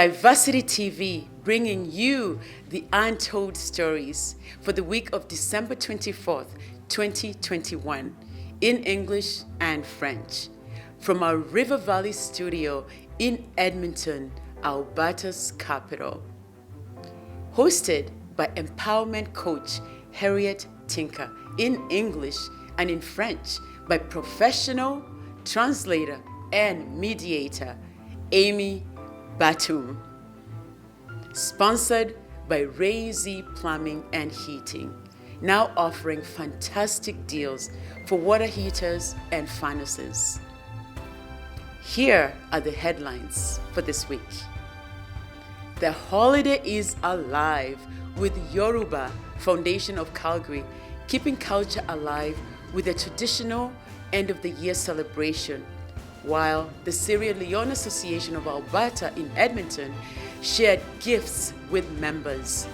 Diversity TV, bringing you the Untold stories for the week of December 24th, 2021, in English and French, from our River Valley studio in Edmonton, Alberta's capital. Hosted by empowerment coach Harriet Tinka, in English and in French by professional translator and mediator Emi Batoum. Sponsored by Ray Z Plumbing and Heating, now offering fantastic deals for water heaters and furnaces. Here are the headlines for this week. The holiday is alive with Yoruba Foundation of Calgary, keeping culture alive with a traditional end of the year celebration, while the Sierra Leone Association of Alberta in Edmonton shared gifts with members.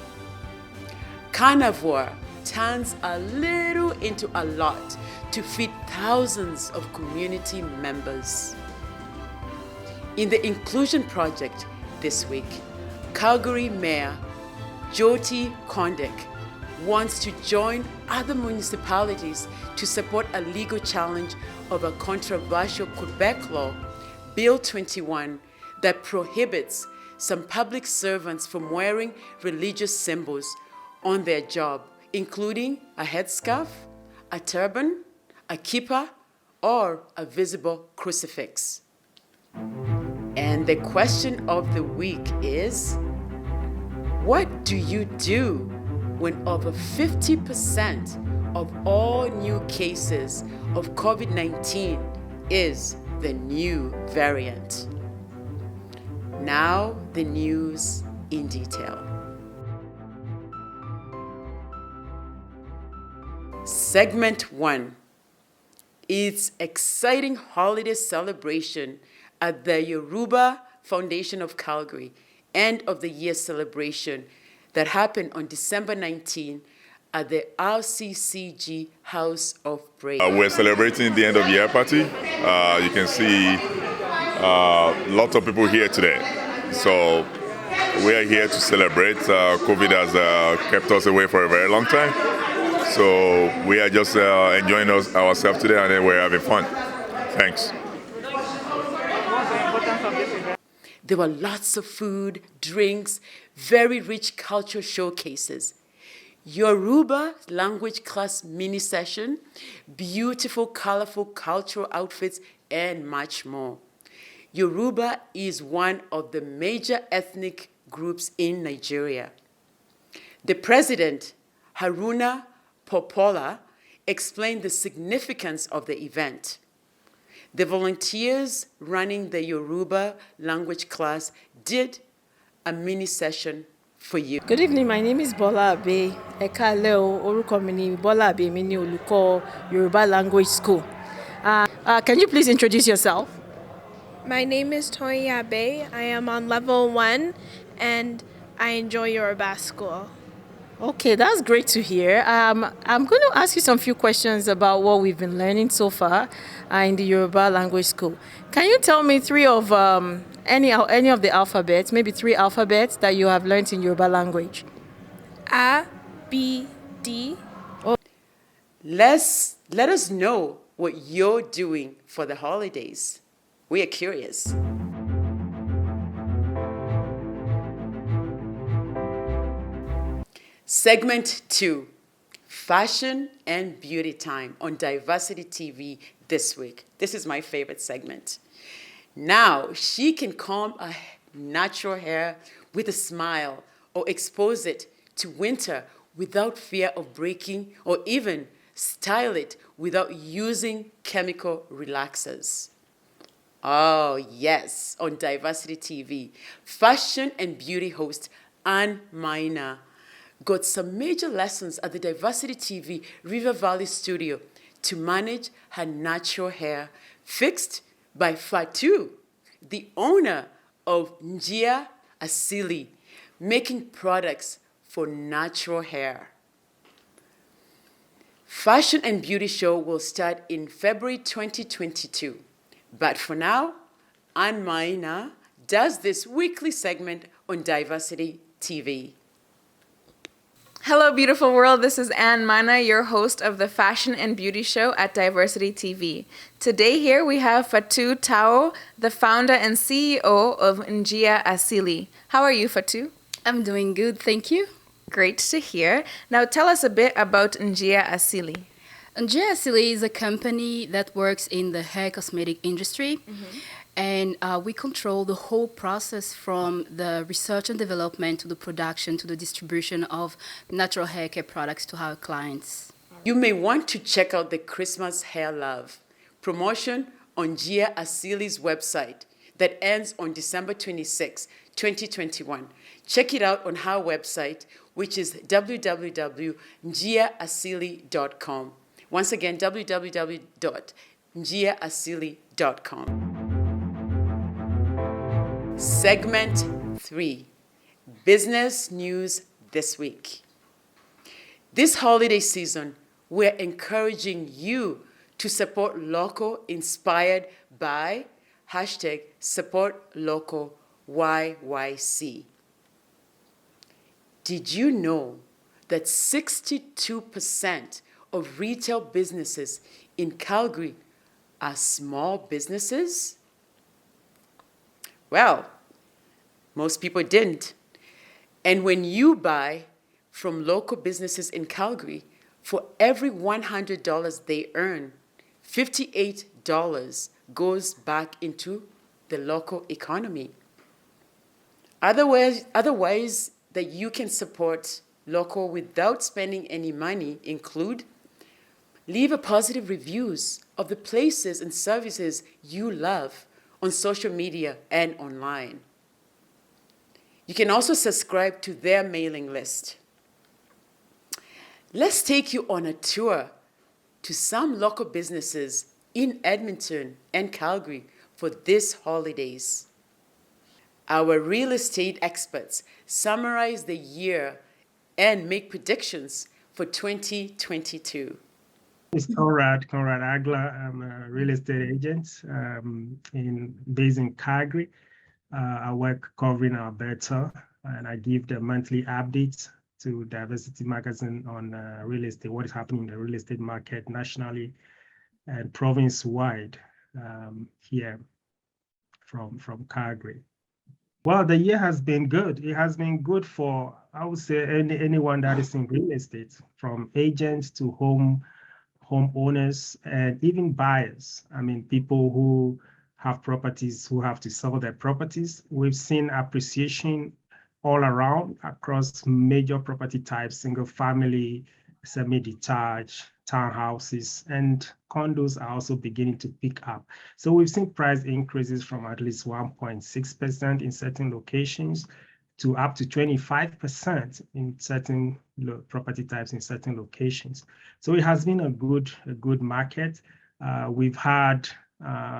Carnivore turns a little into a lot to feed thousands of community members. In the Inclusion Project this week, Calgary Mayor Jyoti Gondek wants to join other municipalities to support a legal challenge of a controversial Quebec law, Bill 21, that prohibits some public servants from wearing religious symbols on their job, including a headscarf, a turban, a kippah, or a visible crucifix. And the question of the week is, what do you do when over 50% of all new cases of COVID-19 is the new variant? Now, the news in detail. Segment 1. It's exciting holiday celebration at the Yoruba Foundation of Calgary, end of the year celebration that happened on December 19 at the RCCG House of Praise. We're celebrating the end of year party. You can see lots of people here today. So we are here to celebrate. COVID has kept us away for a very long time. So we are just enjoying ourselves today, and then we're having fun. Thanks. There were lots of food, drinks, very rich cultural showcases. Yoruba language class mini session, beautiful, colorful cultural outfits, and much more. Yoruba is one of the major ethnic groups in Nigeria. The president, Haruna Popola, explained the significance of the event. The volunteers running the Yoruba language class did a mini session for you. Good evening, my name is Bola Abe. Eka Leo, Oruko mi ni Bola Abe, mi ni Oluko Yoruba Language School. Can you please introduce yourself? My name is Toyi Abe. I am on level 1 and I enjoy Yoruba school. Okay, that's great to hear. I'm going to ask you some few questions about what we've been learning so far in the Yoruba Language School. Can you tell me three of any of the alphabets, maybe 3 alphabets that you have learned in Yoruba language? A, B, D. Oh. Let us know what you're doing for the holidays. We are curious. Segment 2, Fashion and Beauty Time on Diversity TV this week. This is my favorite segment. Now, she can comb a natural hair with a smile or expose it to winter without fear of breaking, or even style it without using chemical relaxers. Oh, yes, on Diversity TV, fashion and beauty host Anne Maina got some major lessons at the Diversity TV River Valley studio to manage her natural hair, fixed by Fatu, the owner of Njia Asili, making products for natural hair. Fashion and Beauty Show will start in February 2022. But for now, Anne Maina does this weekly segment on Diversity TV. Hello, beautiful world. This is Anne Mana, your host of the Fashion and Beauty Show at Diversity TV. Today here we have Fatou Tao, the founder and CEO of Njia Asili. How are you, Fatou? I'm doing good, thank you. Great to hear. Now tell us a bit about Njia Asili. Njia Asili is a company that works in the hair cosmetic industry. And we control the whole process from the research and development to the production to the distribution of natural hair care products to our clients. You may want to check out the Christmas Hair Love promotion on Njia Asili's website that ends on December 26, 2021. Check it out on her website, which is www.njiaasili.com. Once again, www.njiaasili.com. Segment 3, Business News This Week. This holiday season, we're encouraging you to support local, inspired by #SupportLocalYYC. Did you know that 62% of retail businesses in Calgary are small businesses? Well, most people didn't. And when you buy from local businesses in Calgary, for every $100 they earn, $58 goes back into the local economy. Other ways that you can support local without spending any money include: leave a positive reviews of the places and services you love on social media and online. You can also subscribe to their mailing list. Let's take you on a tour to some local businesses in Edmonton and Calgary for this holidays. Our real estate experts summarize the year and make predictions for 2022. It's Conrad Agla. I'm a real estate agent based in Calgary. I work covering Alberta, and I give the monthly updates to Diversity Magazine on real estate, what is happening in the real estate market nationally and province-wide here from Calgary. Well, the year has been good. It has been good for, I would say, anyone that is in real estate, from agents to homeowners and even buyers. I mean, people who have properties who have to sell their properties. We've seen appreciation all around across major property types: single family, semi-detached, townhouses, and condos are also beginning to pick up. So we've seen price increases from at least 1.6% in certain locations to up to 25% in certain property types in certain locations. So it has been a good market. We've had,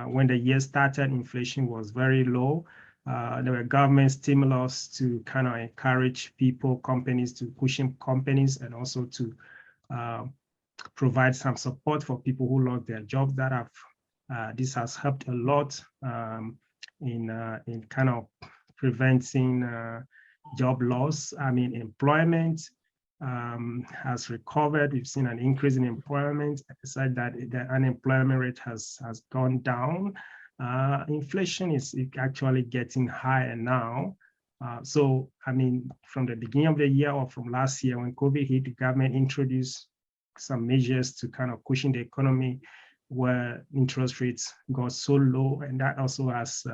when the year started, inflation was very low. There were government stimulus to kind of encourage people, companies to push in companies, and also to provide some support for people who lost their jobs. This has helped a lot in kind of preventing job loss. I mean, employment has recovered. We've seen an increase in employment. Aside that, the unemployment rate has gone down. Inflation is actually getting higher now. So, I mean, from the beginning of the year or from last year when COVID hit, the government introduced some measures to kind of cushion the economy where interest rates got so low, and that also has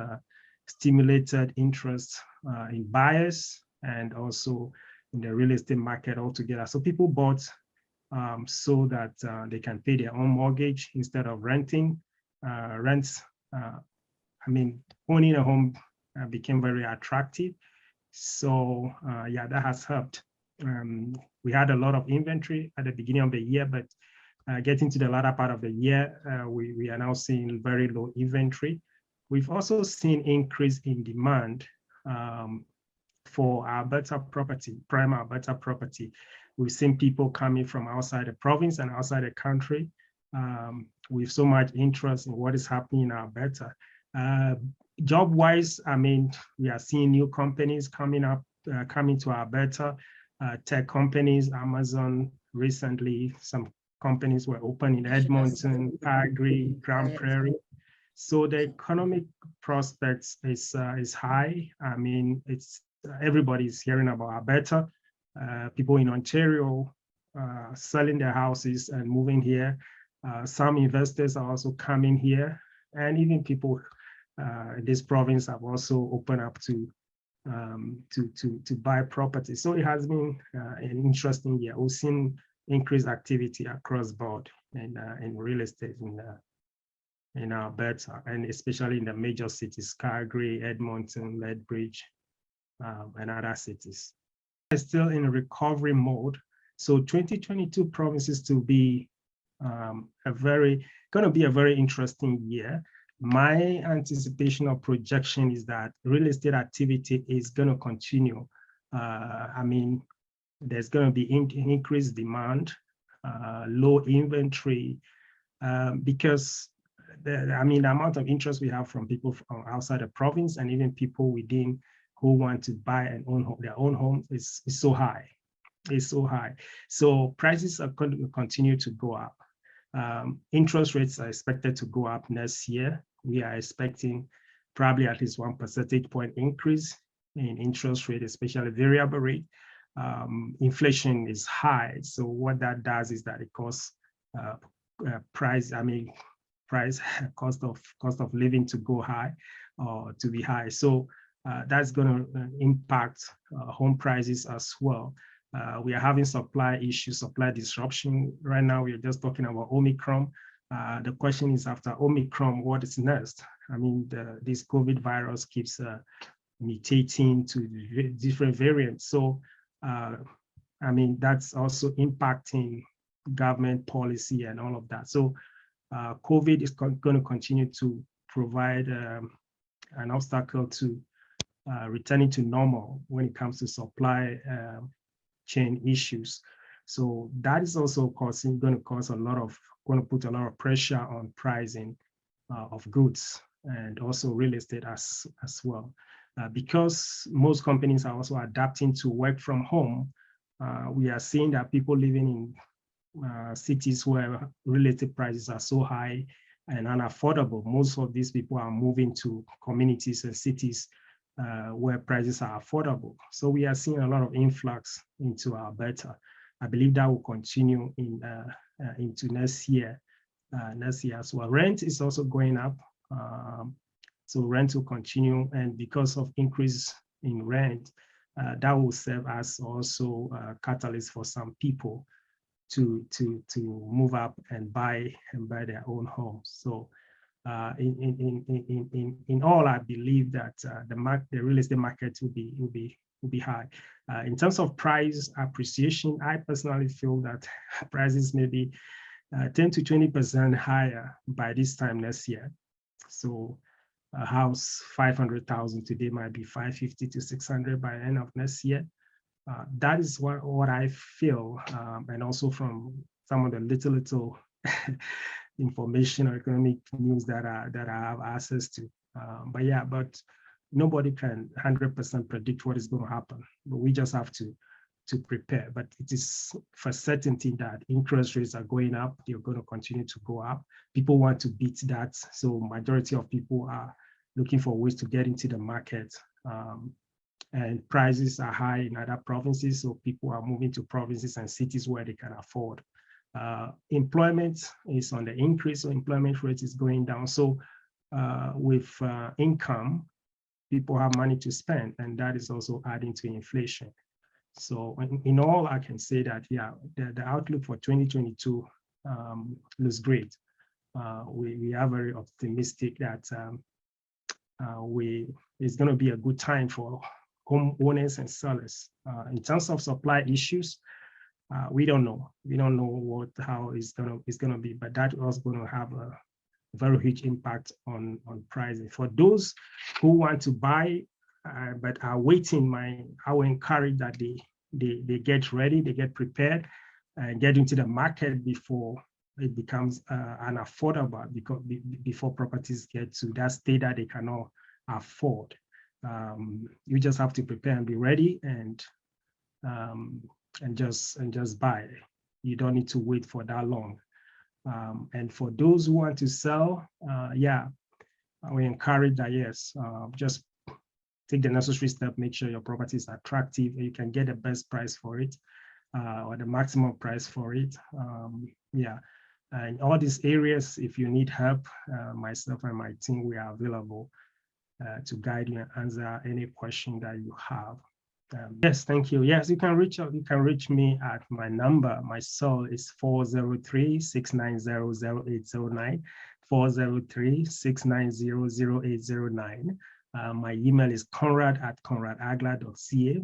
stimulated interest in buyers and also in the real estate market altogether. So people bought so that they can pay their own mortgage instead of renting. Owning a home became very attractive. So yeah, that has helped. We had a lot of inventory at the beginning of the year, but getting to the latter part of the year, we are now seeing very low inventory. We've also seen increase in demand for Alberta property, prime Alberta property. We've seen people coming from outside the province and outside the country with so much interest in what is happening in Alberta. Job-wise, I mean, we are seeing new companies coming to Alberta, tech companies, Amazon. Recently, some companies were open in Edmonton, Calgary, Grand Prairie. So the economic prospects is high. I mean, everybody's hearing about Alberta. People in Ontario selling their houses and moving here. Some investors are also coming here, and even people in this province have also opened up to buy property. So it has been an interesting year. We've seen increased activity across board in real estate in Alberta, and especially in the major cities, Calgary, Edmonton, Lethbridge, and other cities. It's still in a recovery mode. So 2022 promises to be going to be a very interesting year. My anticipation or projection is that real estate activity is going to continue. I mean, there's going to be increased demand, low inventory, because the amount of interest we have from people from outside the province and even people within who want to buy and own their own home is so high. It's so high. So prices are going to continue to go up. Interest rates are expected to go up next year. We are expecting probably at least 1 percentage point increase in interest rate, especially variable rate. Inflation is high. So what that does is that it causes cost of living to go high or to be high. So that's going to impact home prices as well. We are having supply issues, supply disruption. Right now, we are just talking about Omicron. The question is, after Omicron, what is next? I mean, this COVID virus keeps mutating to different variants. So, I mean, that's also impacting government policy and all of that. So, COVID is going to continue to provide an obstacle to returning to normal when it comes to supply chain issues. So that is also going to put a lot of pressure on pricing of goods and also real estate as well. Because most companies are also adapting to work from home, we are seeing that people living in cities where real estate prices are so high and unaffordable, most of these people are moving to communities and cities where prices are affordable. So we are seeing a lot of influx into Alberta. I believe that will continue into next year as well. Rent is also going up. So rent will continue, and because of increase in rent, that will serve as also a catalyst for some people to move up and buy their own homes. So in all, I believe that the real estate market will be high. In terms of price appreciation, I personally feel that prices may be 10 to 20% higher by this time next year. So a house 500,000 today might be 550 to 600 by the end of next year. That is what I feel, and also from some of the little information or economic news that I have access to. But nobody can 100% predict what is going to happen. But we just have to prepare. But it is for certainty that interest rates are going up. They're going to continue to go up. People want to beat that. So majority of people are looking for ways to get into the market. And prices are high in other provinces. So people are moving to provinces and cities where they can afford. Employment is on the increase, so employment rate is going down. So with income, people have money to spend, and that is also adding to inflation. So in all, I can say that, yeah, the outlook for 2022 looks great. We are very optimistic that it's going to be a good time for homeowners and sellers. In terms of supply issues, we don't know. We don't know how it's gonna be, but that was going to have a very huge impact on pricing. For those who want to buy but are waiting, I will encourage that they get ready, they get prepared, and get into the market before it becomes unaffordable before properties get to that state that they cannot afford. You just have to prepare and be ready and just buy. You don't need to wait for that long. And for those who want to sell, we encourage that, yes, just take the necessary step, make sure your property is attractive, and you can get the best price for it, or the maximum price for it. And all these areas, if you need help, myself and my team, we are available to guide you and answer any question that you have. Yes, thank you. Yes, you can reach out. You can reach me at my number. My cell is 403-690-0809, 403-690-0809. My email is conrad@conradagla.ca.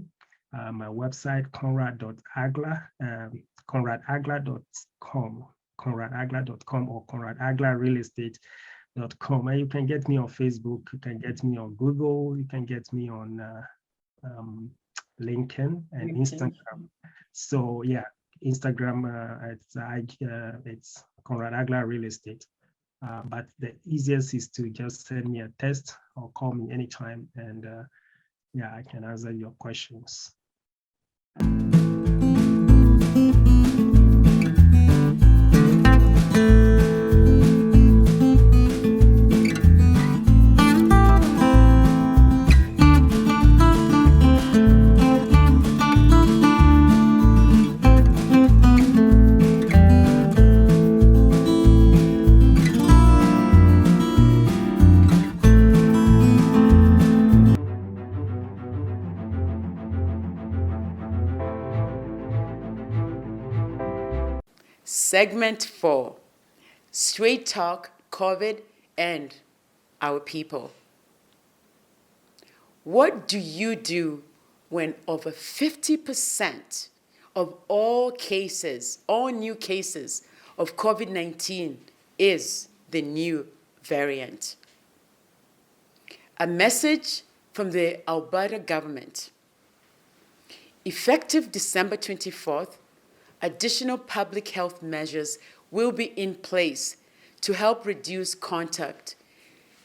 My website, conrad.agla, conradagla.com, conradagla.com or conradaglarealestate.com. And you can get me on Facebook. You can get me on Google. You can get me on LinkedIn and Instagram. So yeah, Instagram, it's Conrad Agla Real Estate. But the easiest is to just send me a text or call me anytime, and I can answer your questions. Segment 4, Straight Talk, COVID, and Our People. What do you do when over 50% of all new cases of COVID-19 is the new variant? A message from the Alberta government. Effective December 24th, additional public health measures will be in place to help reduce contact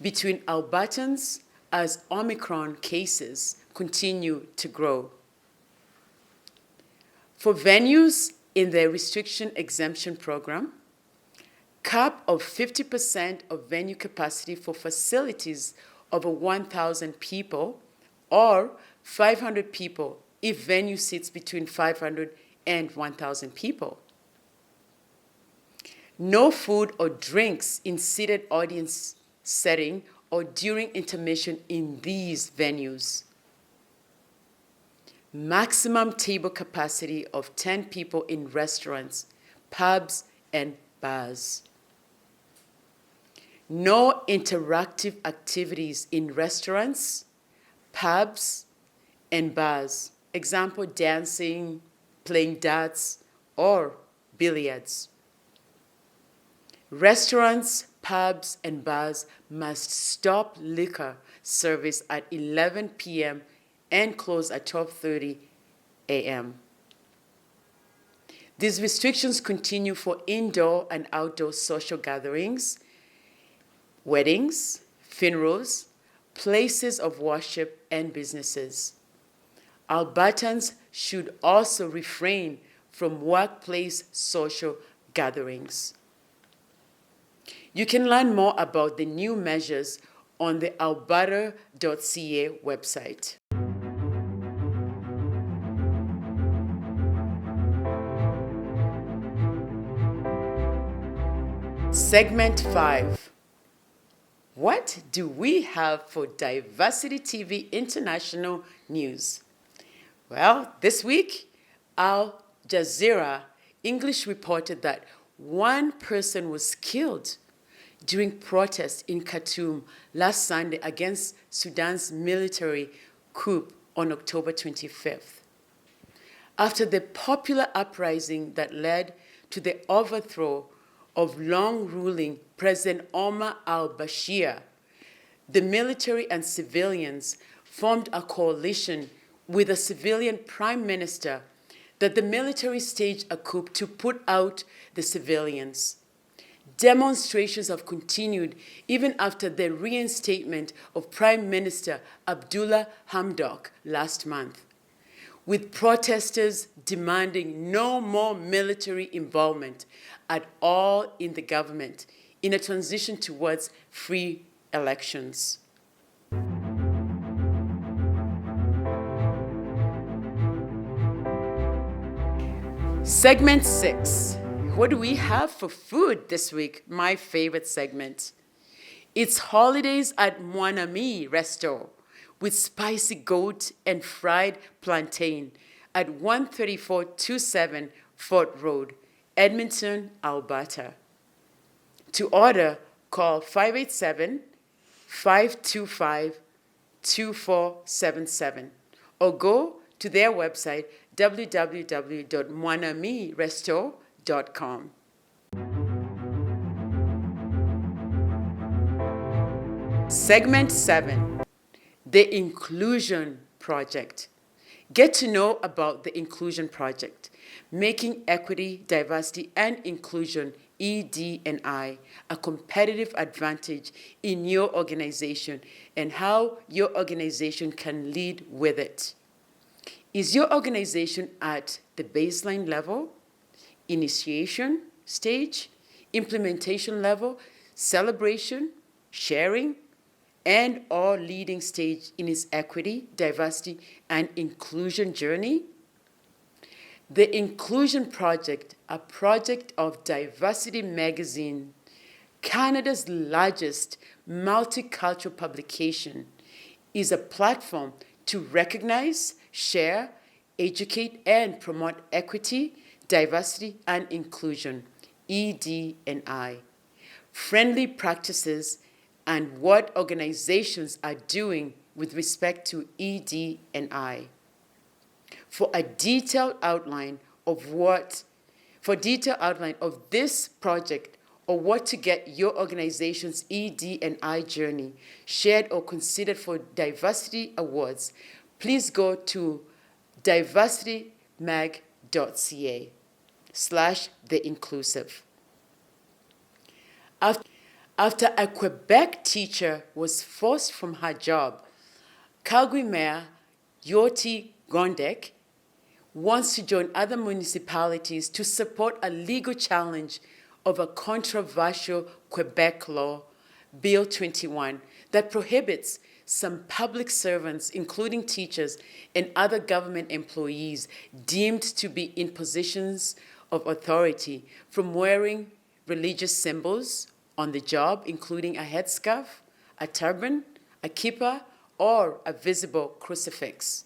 between Albertans as Omicron cases continue to grow. For venues in the restriction exemption program, cap of 50% of venue capacity for facilities over 1,000 people or 500 people if venue seats between 500 and 1,000 people. No food or drinks in seated audience setting or during intermission in these venues. Maximum table capacity of 10 people in restaurants, pubs, and bars. No interactive activities in restaurants, pubs, and bars. Example, dancing, playing darts, or billiards. Restaurants, pubs, and bars must stop liquor service at 11 p.m. and close at 12:30 a.m. These restrictions continue for indoor and outdoor social gatherings, weddings, funerals, places of worship, and businesses. Albertans should also refrain from workplace social gatherings. You can learn more about the new measures on the alberta.ca website. Segment 5. What do we have for Diversity TV International News? Well, this week, Al Jazeera English reported that one person was killed during protests in Khartoum last Sunday against Sudan's military coup on October 25th. After the popular uprising that led to the overthrow of long-ruling President Omar al-Bashir, the military and civilians formed a coalition with a civilian prime minister that the military staged a coup to put out the civilians. Demonstrations have continued even after the reinstatement of Prime Minister Abdullah Hamdok last month, with protesters demanding no more military involvement at all in the government in a transition towards free elections. Segment 6. What do we have for food this week? My favorite segment. It's holidays at Mon Ami Resto with spicy goat and fried plantain at 13427 Fort Road, Edmonton, Alberta. To order, call 587-525-2477 or go to their website www.monamiresto.com. Segment 7, the Inclusion Project. Get to know about the Inclusion Project, making equity, diversity, and inclusion, ED&I, a competitive advantage in your organization and how your organization can lead with it. Is your organization at the baseline level, initiation stage, implementation level, celebration, sharing, and or leading stage in its equity, diversity, and inclusion journey? The Inclusion Project, a project of Diversity Magazine, Canada's largest multicultural publication, is a platform to recognize, share, educate, and promote equity, diversity, and inclusion, ED&I, friendly practices, and what organizations are doing with respect to ED&I. For a detailed outline of this project or what to get your organization's ED&I journey shared or considered for diversity awards, please go to diversitymag.ca/theinclusive. After a Quebec teacher was forced from her job, Calgary Mayor Jyoti Gondek wants to join other municipalities to support a legal challenge of a controversial Quebec law, Bill 21, that prohibits some public servants, including teachers and other government employees deemed to be in positions of authority, from wearing religious symbols on the job, including a headscarf, a turban, a kippah, or a visible crucifix.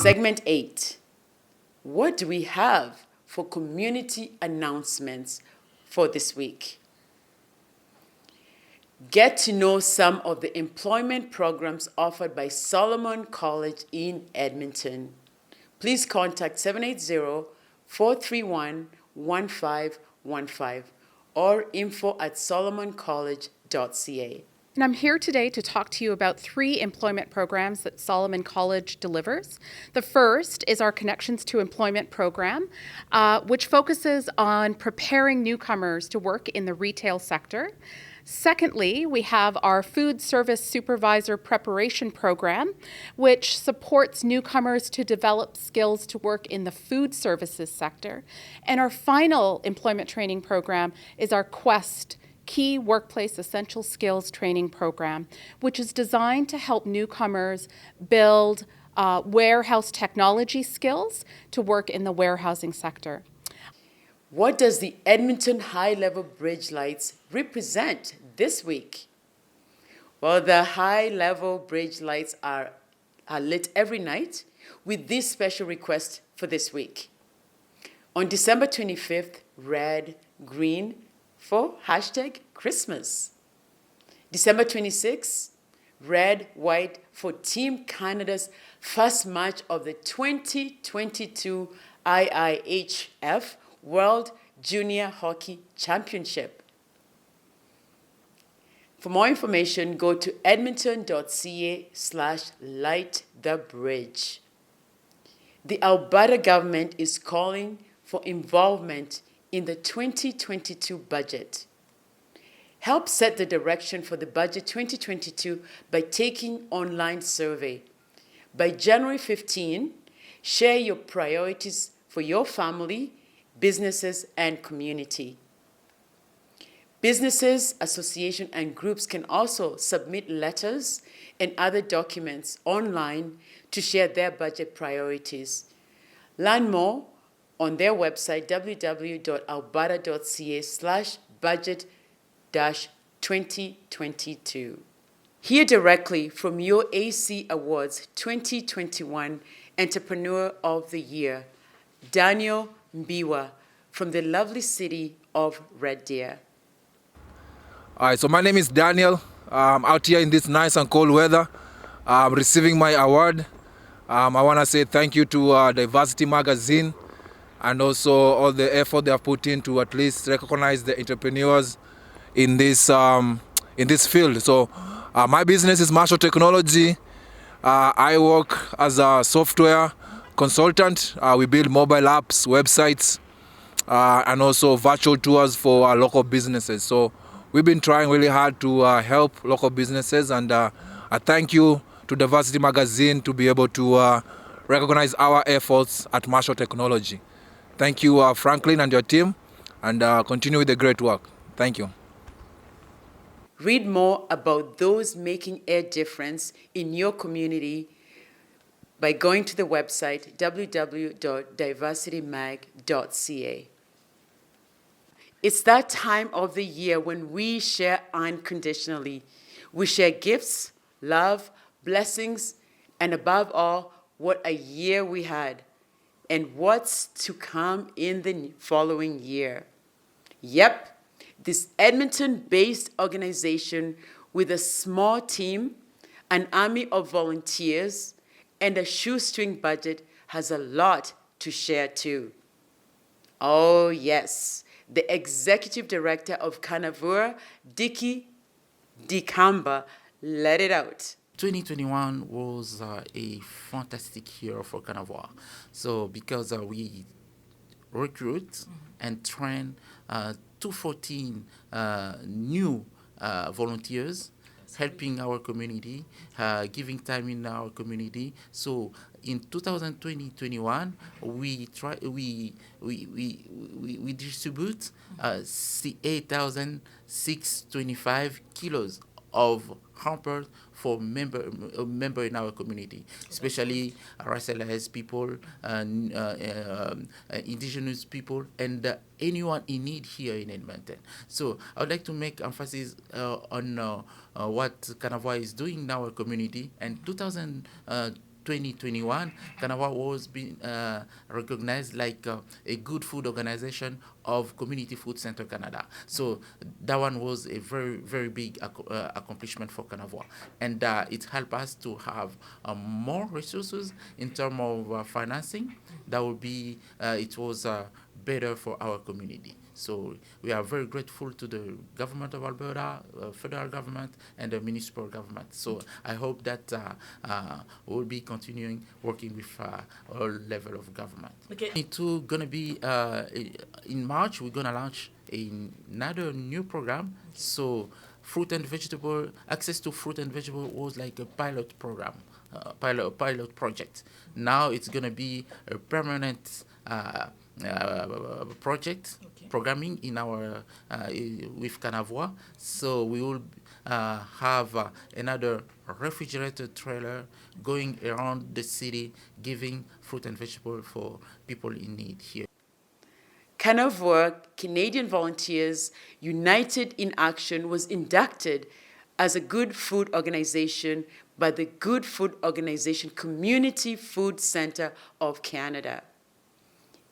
Segment 8. What do we have for community announcements for this week? Get to know some of the employment programs offered by Solomon College in Edmonton. Please contact 780-431-1515 or info@solomoncollege.ca. And I'm here today to talk to you about 3 employment programs that Solomon College delivers. The first is our Connections to Employment program, which focuses on preparing newcomers to work in the retail sector. Secondly, we have our Food Service Supervisor Preparation Program, which supports newcomers to develop skills to work in the food services sector. And our final employment training program is our Quest Key Workplace Essential Skills Training Program, which is designed to help newcomers build warehouse technology skills to work in the warehousing sector. What does the Edmonton high-level bridge lights represent this week? Well, the high-level bridge lights are lit every night with this special request for this week. On December 25th, red, green, for #Christmas. December 26th, red, white for Team Canada's first match of the 2022 IIHF World Junior Hockey Championship. For more information, go to edmonton.ca/lightthebridge. The Alberta government is calling for involvement in the 2022 budget. Help set the direction for the budget 2022 by taking online survey. By January 15, share your priorities for your family, businesses, and community. Businesses, associations, and groups can also submit letters and other documents online to share their budget priorities. Learn more on their website, www.alberta.ca/budget-2022. Hear directly from your AC Awards 2021 Entrepreneur of the Year, Daniel Mbiwa, from the lovely city of Red Deer. All right, so my name is Daniel. I'm out here in this nice and cold weather. I'm receiving my award. I want to say thank you to Diversity Magazine and also all the effort they have put in to at least recognize the entrepreneurs in this field. So my business is Marshall Technology. I work as a software consultant. We build mobile apps, websites, and also virtual tours for our local businesses. So we've been trying really hard to help local businesses, and I thank you to Diversity Magazine to be able to recognize our efforts at Marshall Technology. Thank you, Franklin and your team, and continue with the great work. Thank you. Read more about those making a difference in your community by going to the website www.diversitymag.ca. It's that time of the year when we share unconditionally. We share gifts, love, blessings, and above all, what a year we had and what's to come in the following year. Yep, this Edmonton-based organization with a small team, an army of volunteers, and a shoestring budget has a lot to share too. Oh yes, the executive director of CANAVUA, Dickie Dikamba, let it out. 2021 was a fantastic year for CANAVUA. So because we recruit and train 214 new volunteers, helping our community, giving time in our community. So in 2020-21, we distribute 8,625 kilos of hampers for member in our community, especially racialized people, indigenous people, and anyone in need here in Edmonton. So I would like to make emphasis on what CANAVUA is doing in our community. And 2021, CANAVUA was being recognized like a good food organization of Community Food Center Canada. So that one was a very, very big accomplishment for CANAVUA. And it helped us to have more resources in terms of financing. That would be, it was better for our community. So we are very grateful to the government of Alberta, federal government, and the municipal government. So I hope that we'll be continuing working with all level of government. Okay. It's gonna be in March. We're gonna launch another new program. So fruit and vegetable access to fruit and vegetable was like a pilot program, pilot project. Now it's gonna be a permanent project. Okay. Programming in our with CANAVUA. So we will have another refrigerator trailer going around the city, giving fruit and vegetable for people in need here. CANAVUA, Canadian Volunteers United in Action, was inducted as a Good Food Organization by the Good Food Organization Community Food Center of Canada.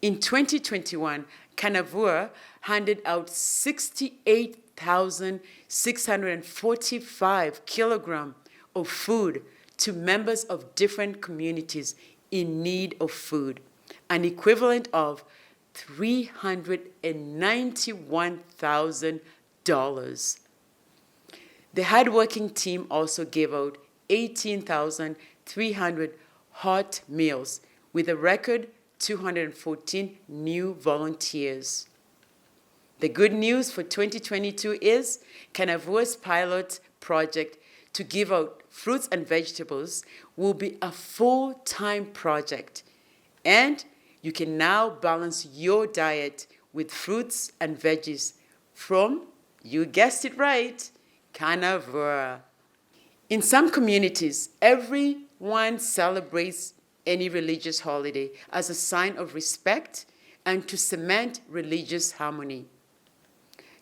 In 2021, CANAVUA handed out 68,645 kilograms of food to members of different communities in need of food, an equivalent of $391,000. The hardworking team also gave out 18,300 hot meals with a record 214 new volunteers. The good news for 2022 is CANAVUA's pilot project to give out fruits and vegetables will be a full-time project, and you can now balance your diet with fruits and veggies from, you guessed it right, CANAVUA. In some communities, everyone celebrates any religious holiday as a sign of respect and to cement religious harmony.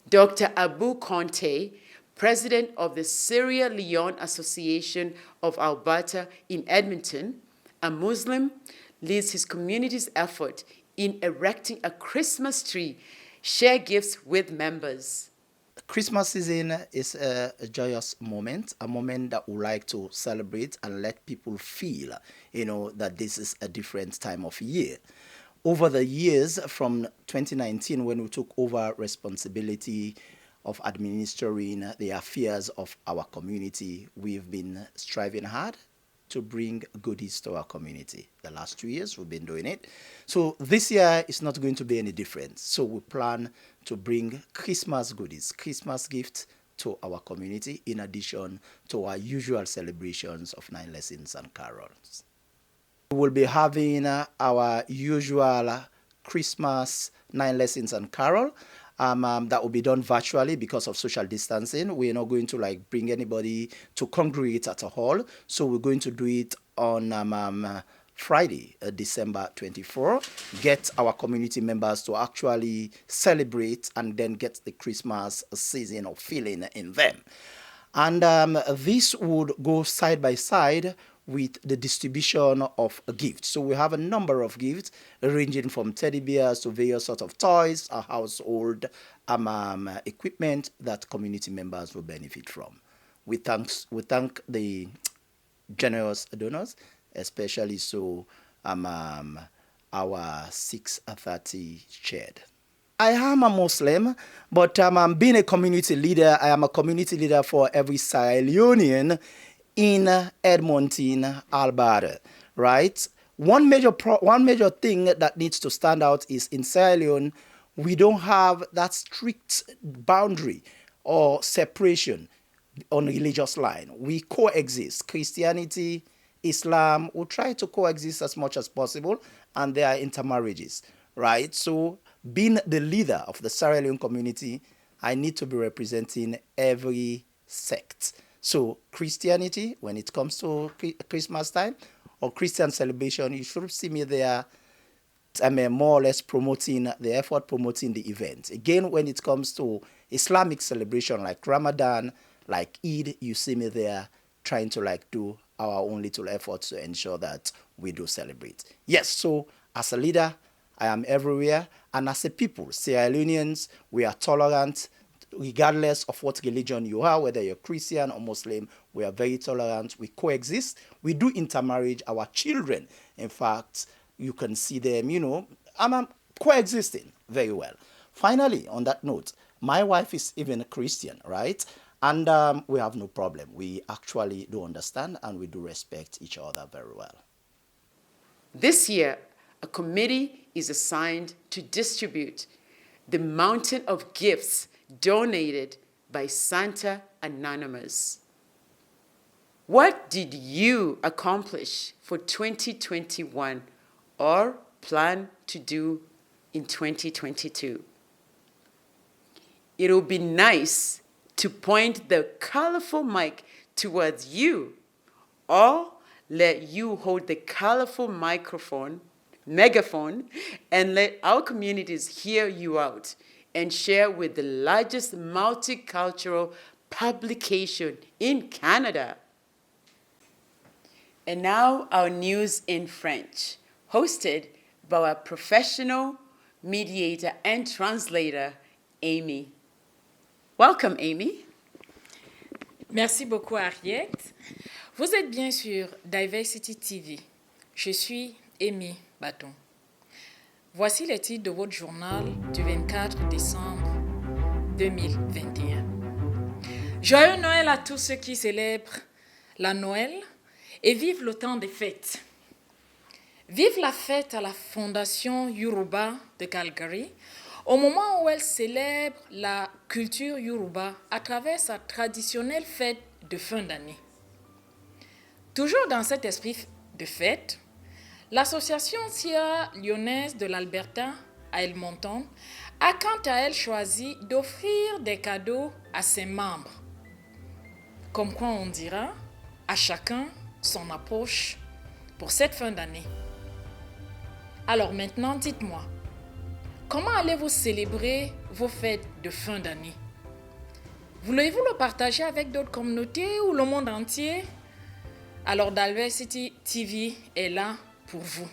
Dr. Abu Conte, president of the Sierra Leone Association of Alberta in Edmonton, a Muslim, leads his community's effort in erecting a Christmas tree, share gifts with members. Christmas season is a joyous moment, a moment that we like to celebrate and let people feel, that this is a different time of year. Over the years, from 2019, when we took over responsibility of administering the affairs of our community, we've been striving hard to bring goodies to our community. The last 2 years, we've been doing it. So this year is not going to be any different. So we plan to bring Christmas goodies, Christmas gifts to our community, in addition to our usual celebrations of 9 lessons and carols. We will be having our usual Christmas 9 lessons and carol. That will be done virtually because of social distancing. We're not going to bring anybody to congregate at a hall. So we're going to do it on Friday, December 24. Get our community members to actually celebrate and then get the Christmas season of feeling in them. And this would go side by side with the distribution of gifts. So we have a number of gifts ranging from teddy bears to various sorts of toys, household equipment that community members will benefit from. We thank the generous donors, especially so our 630 shared. I am a Muslim, but being a community leader, I am a community leader for every Sierra Leonean in Edmonton, Alberta, right? One major thing that needs to stand out is in Sierra Leone, we don't have that strict boundary or separation on religious line. We coexist. Christianity, Islam, we try to coexist as much as possible, and there are intermarriages, right? So being the leader of the Sierra Leone community, I need to be representing every sect. So Christianity, when it comes to Christmas time or Christian celebration, you should see me there. I'm more or less promoting the event. Again, when it comes to Islamic celebration like Ramadan, like Eid, you see me there trying to do our own little efforts to ensure that we do celebrate. Yes, so as a leader, I am everywhere. And as a people, Sierra Leoneans, we are tolerant. Regardless of what religion you are, whether you're Christian or Muslim, we are very tolerant. We coexist. We do intermarriage. Our children, in fact, you can see them, coexisting very well. Finally, on that note, my wife is even a Christian, right? And we have no problem. We actually do understand and we do respect each other very well. This year, a committee is assigned to distribute the mountain of gifts donated by Santa Anonymous. What did you accomplish for 2021 or plan to do in 2022? It'll be nice to point the colorful mic towards you, or let you hold the colorful megaphone, and let our communities hear you out and share with the largest multicultural publication in Canada. And now our news in French, hosted by our professional mediator and translator, Emi. Welcome, Emi. Merci beaucoup, Harriet. Vous êtes bien sur Diversity TV. Je suis Emi Batoum. Voici les titres de votre journal du 24 décembre 2021. Joyeux Noël à tous ceux qui célèbrent la Noël et vivent le temps des fêtes. Vive la fête à la Fondation Yoruba de Calgary au moment où elle célèbre la culture Yoruba à travers sa traditionnelle fête de fin d'année. Toujours dans cet esprit de fête, l'association Sierra Leonaise de l'Alberta à Edmonton a quant à elle choisi d'offrir des cadeaux à ses membres. Comme quoi on dira, à chacun son approche pour cette fin d'année. Alors maintenant, dites-moi, comment allez-vous célébrer vos fêtes de fin d'année? Voulez-vous le partager avec d'autres communautés ou le monde entier? Alors Diversity TV est là pour vous.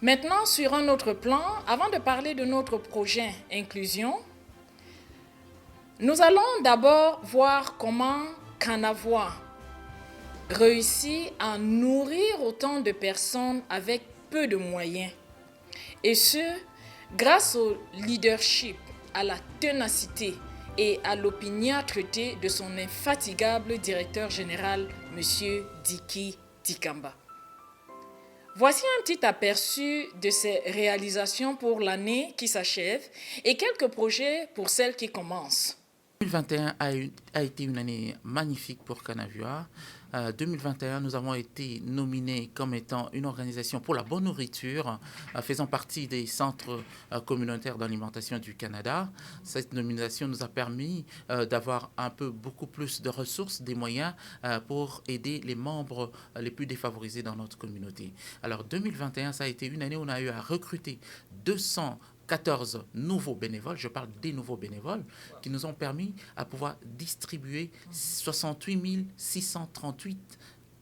Maintenant, sur un autre plan, avant de parler de notre projet Inclusion, nous allons d'abord voir comment CANAVUA réussit à nourrir autant de personnes avec peu de moyens. Et ce, grâce au leadership, à la ténacité et à l'opiniâtreté de son infatigable directeur général, M. Diki Dikamba. Voici un petit aperçu de ses réalisations pour l'année qui s'achève et quelques projets pour celles qui commencent. 2021 a été une année magnifique pour CANAVUA. 2021, nous avons été nominés comme étant une organisation pour la bonne nourriture, faisant partie des centres communautaires d'alimentation du Canada. Cette nomination nous a permis d'avoir beaucoup plus de ressources, des moyens pour aider les membres les plus défavorisés dans notre communauté. Alors 2021, ça a été une année où on a eu à recruter 214 nouveaux bénévoles, je parle des nouveaux bénévoles, qui nous ont permis à pouvoir distribuer 68 638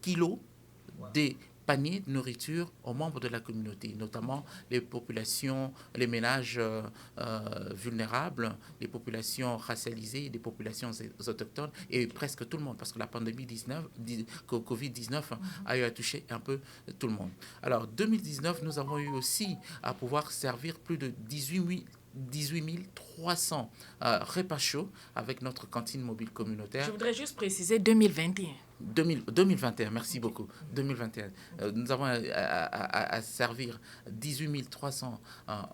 kilos des paniers de nourriture aux membres de la communauté, notamment les populations, les ménages vulnérables, les populations racialisées, les populations autochtones et presque tout le monde, parce que la pandémie Covid-19 a eu à toucher un peu tout le monde. Alors, 2019, nous avons eu aussi à pouvoir servir plus de 18 300 repas chauds avec notre cantine mobile communautaire. Je voudrais juste préciser 2021. 2021, merci beaucoup. 2021. Nous avons à servir 18 300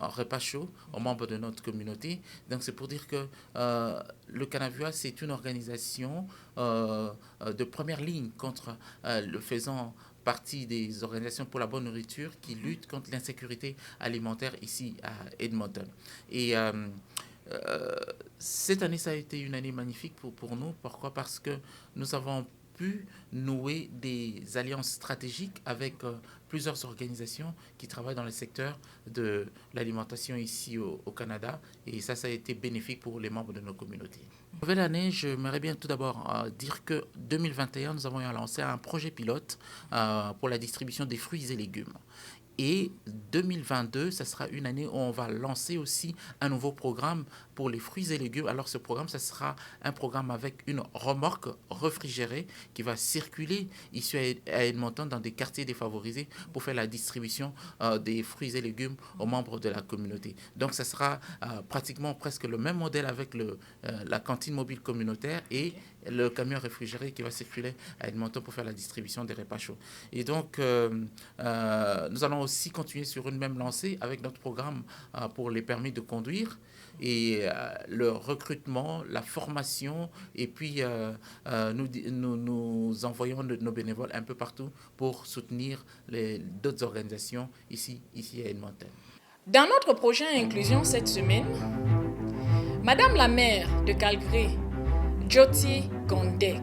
repas chauds aux membres de notre communauté. Donc, c'est pour dire que le CANAVUA, c'est une organisation de première ligne contre le faisant partie des organisations pour la bonne nourriture qui luttent contre l'insécurité alimentaire ici à Edmonton. Et cette année, ça a été une année magnifique pour nous. Pourquoi? Parce que nous avons pu nouer des alliances stratégiques avec plusieurs organisations qui travaillent dans le secteur de l'alimentation ici au Canada. Et ça a été bénéfique pour les membres de nos communautés. Nouvelle année, j'aimerais bien tout d'abord dire que 2021, nous avons lancé un projet pilote pour la distribution des fruits et légumes. Et 2022, ça sera une année où on va lancer aussi un nouveau programme pour les fruits et légumes. Alors ce programme, ça sera un programme avec une remorque réfrigérée qui va circuler ici à Edmonton dans des quartiers défavorisés pour faire la distribution des fruits et légumes aux membres de la communauté. Donc ça sera pratiquement presque le même modèle avec la cantine mobile communautaire et le camion réfrigéré qui va circuler à Edmonton pour faire la distribution des repas chauds. Et donc, nous allons aussi continuer sur une même lancée avec notre programme pour les permis de conduire et le recrutement, la formation, et puis nous envoyons nos bénévoles un peu partout pour soutenir d'autres organisations ici à Edmonton. Dans notre projet Inclusion cette semaine, Madame la maire de Calgary, Jyoti Gondek,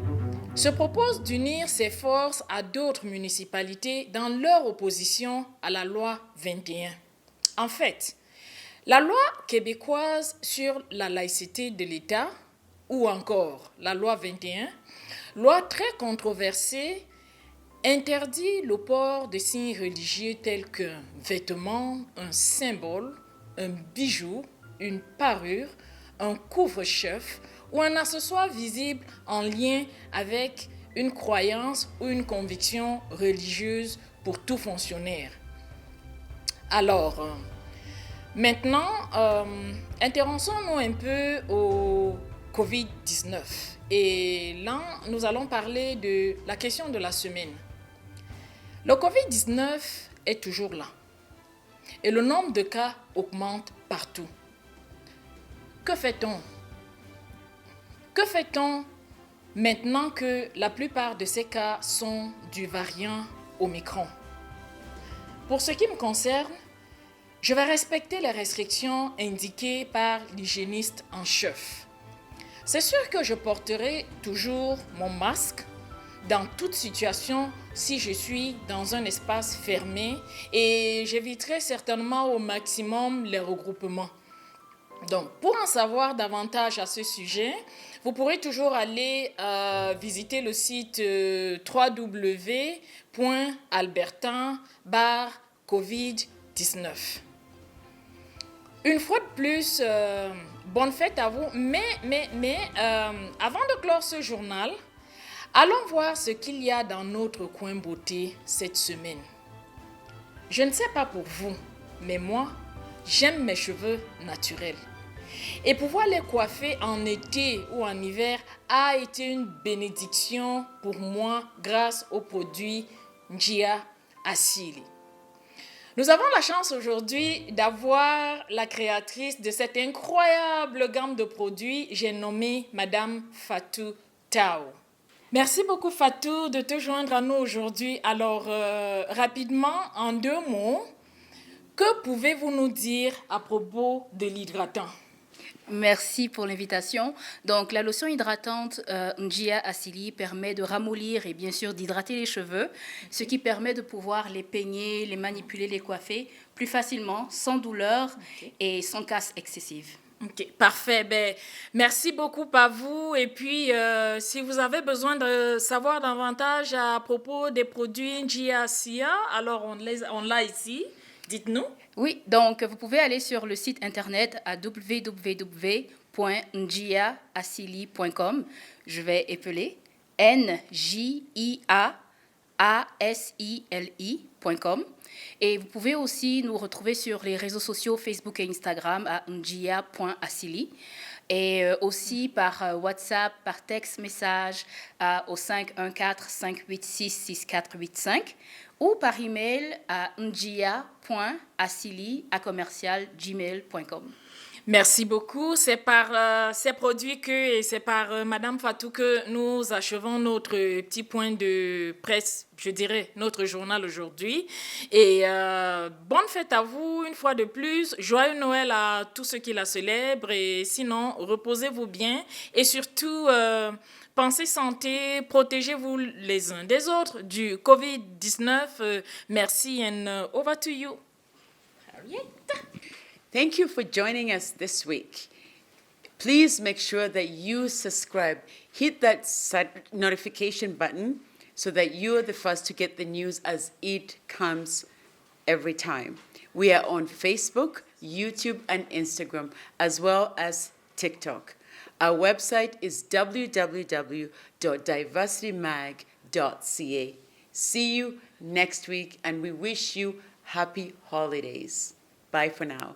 se propose d'unir ses forces à d'autres municipalités dans leur opposition à la loi 21. En fait, la loi québécoise sur la laïcité de l'État, ou encore la loi 21, loi très controversée, interdit le port de signes religieux tels qu'un vêtement, un symbole, un bijou, une parure, un couvre-chef ou un accessoire visible en lien avec une croyance ou une conviction religieuse pour tout fonctionnaire. Alors, maintenant, intéressons-nous un peu aux Covid-19. Et là, nous allons parler de la question de la semaine. Le Covid-19 est toujours là. Et le nombre de cas augmente partout. Que fait-on? Que fait-on maintenant que la plupart de ces cas sont du variant Omicron? Pour ce qui me concerne, je vais respecter les restrictions indiquées par l'hygiéniste en chef. C'est sûr que je porterai toujours mon masque dans toute situation si je suis dans un espace fermé et j'éviterai certainement au maximum les regroupements. Donc, pour en savoir davantage à ce sujet, vous pourrez toujours aller visiter le site www.albertin/covid19. Une fois de plus, bonne fête à vous. Mais avant de clore ce journal, allons voir ce qu'il y a dans notre coin beauté cette semaine. Je ne sais pas pour vous, mais moi, j'aime mes cheveux naturels. Et pouvoir les coiffer en été ou en hiver a été une bénédiction pour moi grâce au produit Njia Asili. Nous avons la chance aujourd'hui d'avoir la créatrice de cette incroyable gamme de produits, j'ai nommé Madame Fatou Tao. Merci beaucoup Fatou de te joindre à nous aujourd'hui. Alors, rapidement, en 2 mots, que pouvez-vous nous dire à propos de l'hydratant? Merci pour l'invitation. Donc, la lotion hydratante Njia Asili permet de ramollir et bien sûr d'hydrater les cheveux, ce qui permet de pouvoir les peigner, les manipuler, les coiffer plus facilement, sans douleur et sans casse excessive. Ok, parfait. Ben, merci beaucoup à vous. Et puis, si vous avez besoin de savoir davantage à propos des produits Njia Asili, alors on l'a ici. Dites-nous. Oui, donc vous pouvez aller sur le site internet à www.njiaasili.com. Je vais épeler NJIAASILI.com. Et vous pouvez aussi nous retrouver sur les réseaux sociaux Facebook et Instagram à njia.asili. Et aussi par WhatsApp, par texte message au 514-586-6485 ou par email à njia.asili@gmail.com. Merci beaucoup. C'est par ces produits et c'est par Madame Fatou que nous achevons notre petit point de presse, je dirais, notre journal aujourd'hui. Et bonne fête à vous une fois de plus. Joyeux Noël à tous ceux qui la célèbrent. Et sinon, reposez-vous bien. Et surtout, pensez santé, protégez-vous les uns des autres du COVID-19. Merci and over to you. Harriet. Thank you for joining us this week. Please make sure that you subscribe. Hit that notification button so that you're the first to get the news as it comes every time. We are on Facebook, YouTube, and Instagram, as well as TikTok. Our website is www.diversitymag.ca. See you next week, and we wish you happy holidays. Bye for now.